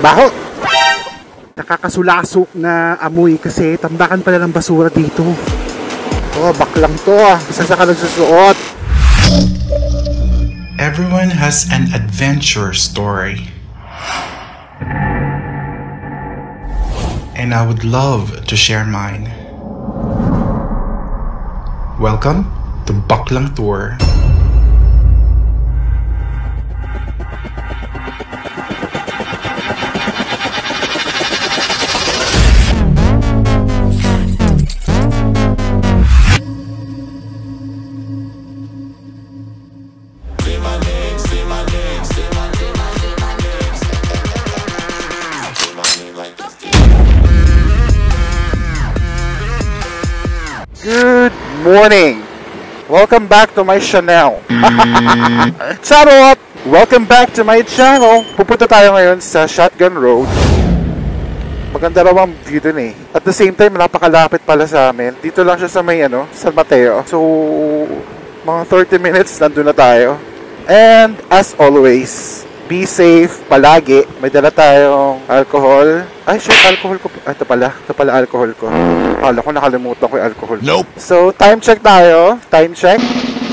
Baho! Nakakasulasok na amoy kasi tambakan pala ng basura dito. Oh, baklang to ah. Isa sa ka nagsusuot. Everyone has an adventure story. And I would love to share mine. Welcome to Baklang Tour. Good morning! Welcome back to my channel. Charot! Welcome back to my channel. Pupunta tayo ngayon sa Shotgun Road. Maganda raw ang view dun eh. At the same time, napakalapit pala sa amin. Dito lang siya sa may San Mateo. So, mga 30 minutes nandun na tayo. And as always, be safe palagi. May dala tayong alcohol. Ay, shit, alcohol ko. Ay, ito pala alcohol ko. Akala ko nakalimutan ko yung alcohol. Nope. So, time check tayo. Time check.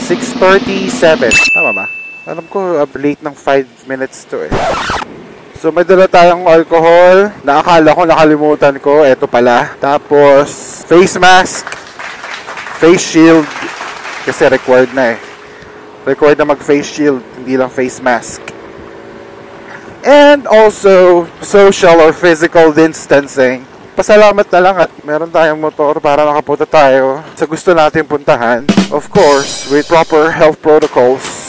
6:37. Tama ba? Alam ko, late ng 5 minutes to eh. So, may dala tayong alcohol. Naakala ko nakalimutan ko. Ito pala. Tapos, face mask. Face shield. Kasi required na eh. Required na mag-face shield. Hindi lang face mask. And also, social or physical distancing. Pasalamat na lang at meron tayong motor para makapunta tayo sa gusto natin puntahan. Of course, with proper health protocols.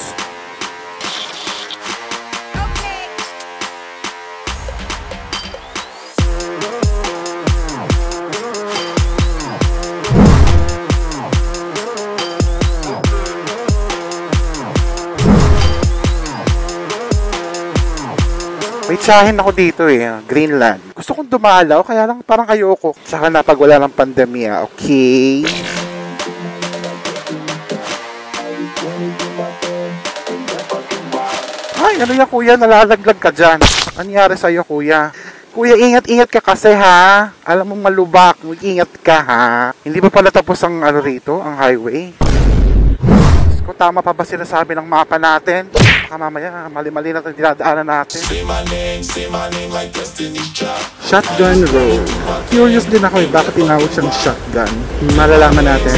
May tsahin ako dito eh, Greenland. Gusto kong dumalaw, kaya lang parang ayoko. Tsaka na pag wala ng pandemya, okay? Ay, ano yan kuya? Nalalaglag ka dyan. Ano nangyari sa'yo kuya? Kuya, ingat-ingat ka kasi ha. Alam mo malubak, mag-ingat ka ha. Hindi ba pala tapos ang rito, ang highway? Kung tama pa ba sinasabi ng mapa natin? Baka mamaya, mali-mali na ito dinadaanan natin. Shotgun Road. Curious din ako eh, bakit tinawag siyang shotgun? Malalaman natin.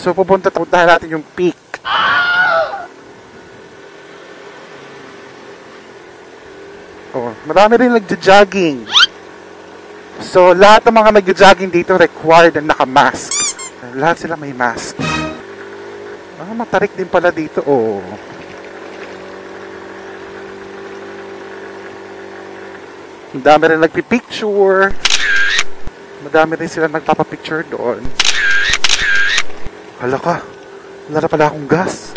So, puntahan natin yung peak. Oh, marami rin nagja-jogging. So, lahat ng mga nagja-jogging dito required na naka-mask. Lahat sila may mask. Matarik din pala dito, oh. Ang dami rin nagpipicture. Madami rin sila nagpapapicture doon. Hala ka, wala na pala akong gas.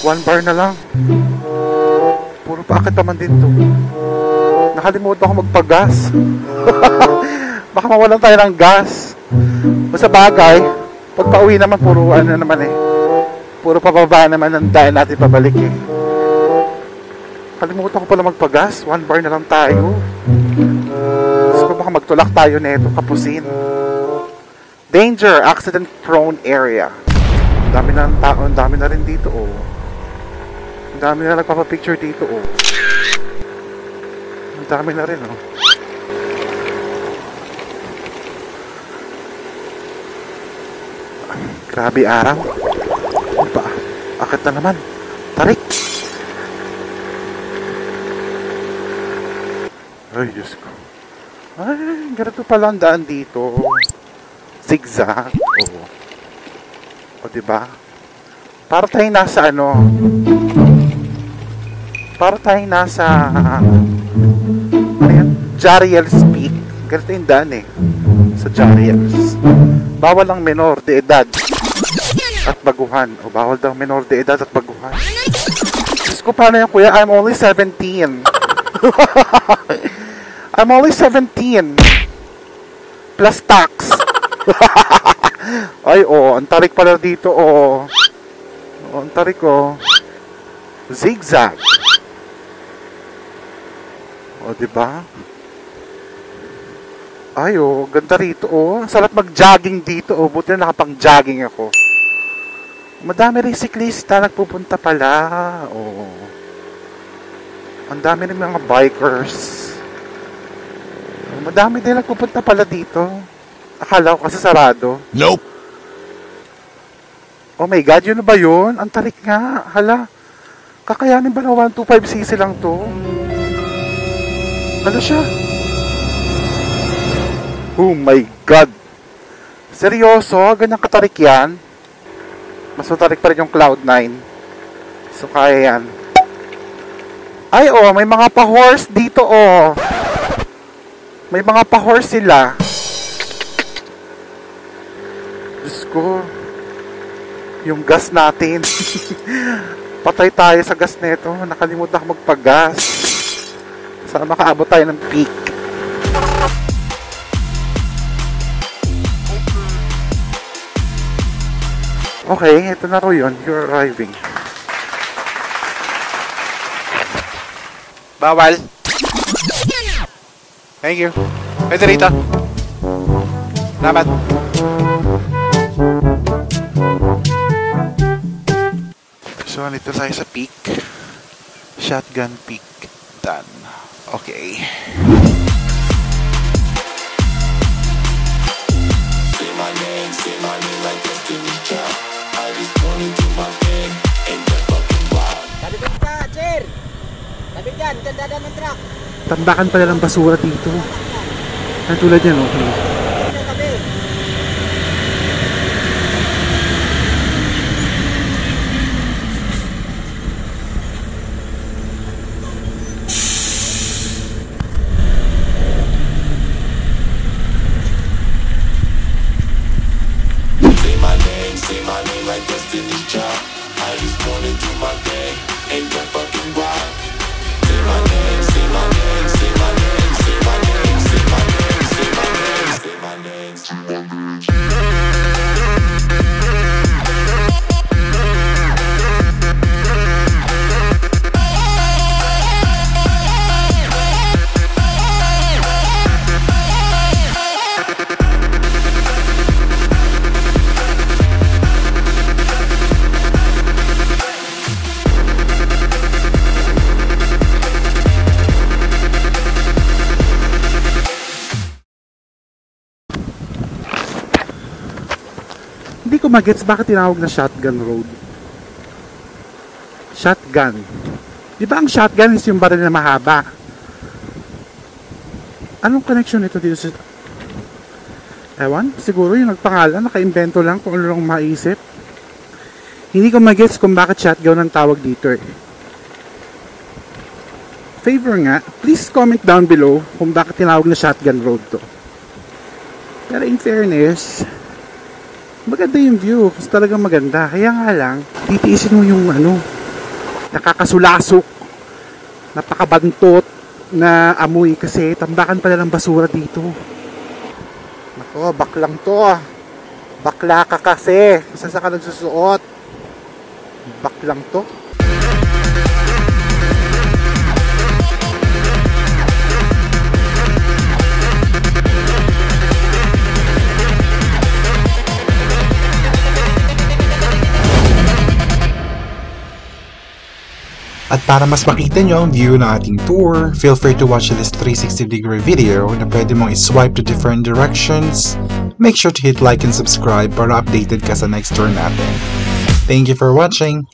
1 bar na lang. Puro paakit naman din to. Nakalimutan ako magpagas. Baka mawalan tayo ng gas. Basta bagay, pag pauwi naman puro naman eh. Puro pababa naman ang daan natin pabalik eh. Kalimutan ko pala magpagas. 1 bar na lang tayo. So baka magtulak tayo nito, kapusin. Danger, accident prone area. Ang dami na ng tao, ang dami na rin dito oh. Ang dami na nagpapapicture dito oh. Ang dami na rin oh. Grabe araw. Ano ba? Akit na naman. Tarik. Ay, Diyos ko. Ay, ganito pala ang daan dito. Zigzag. Oo. O, diba? Para tayong nasa ano. Para tayong nasa ano yan? Jariel's Peak. Ganito yung daan eh. Sa Jariel's. Bawal ang menor de edad at baguhan. O, bawal daw menor de edad at baguhan. Diyos ko, paano yan, kuya? I'm only 17. I'm only 17. Plus tax. Ay, ang tarik pala dito, ang tarik, Zigzag. Diba? Ay, ganda rito, Ang sarap mag-jogging dito, Buti na nakapang-jogging ako. Madami rin siklista nagpupunta pala, Ang dami rin mga bikers. Madami din nagpupunta pala dito. Akala ko kasi sarado. Nope. Oh my God, yun na ba yun? Ang tarik nga. Hala. Kakayanin ba na 125cc lang to? Ano siya? Oh my God. Seryoso? Ganyang katarik yan? Mas matarik pa rin yung Cloud9. So, kaya yan. Ay, may mga pa-horse dito, May mga pa-horse sila. Diyos ko. Yung gas natin. Patay tayo sa gas neto. Nakalimutan ako magpagas. Sana makaabot tayo ng peak. Okay, ito na ro yun. You're arriving. Bawal. Thank you. Pwede rito. Salamat. So, nito tayo sa peak. Shotgun peak. Done. Okay. Say my name like Destiny's Child. I just wanna do my thing, ain't that fucking wild. Sabit ka, sir! Sabit yan, dyan dadaan ng truck. Tambakan pala ng basura dito. Tulad yan, okay. Say my name like Destiny's Child. I just wanna do my thing, ain't that fucking wild. Say my name, say my name, say my name, say my name, say my name, say my name, say my name, say my name. Hindi ko magets bakit tinawag na shotgun road. Shotgun. Di ba ang shotgun is yung baril na mahaba? Anong connection nito dito sa... Ewan, siguro yung nagpangalan, naka-invento lang kung ano lang maisip. Hindi ko magets kung bakit shotgun ang tawag dito eh. Favor nga, please comment down below kung bakit tinawag na shotgun road to. Pero in fairness, maganda yung view. Kasi talagang maganda. Kaya nga lang, titiisin mo yung nakakasulasok, napakabantot na amoy kasi tambakan pala ng basura dito. Nako, baklang to. Bakla ka kasi. Kung saan ka nagsusuot. Baklang to. At para mas makita nyo ang view ng ating tour, feel free to watch this 360-degree video na pwede mong iswipe to different directions. Make sure to hit like and subscribe para updated ka sa next tour natin. Thank you for watching!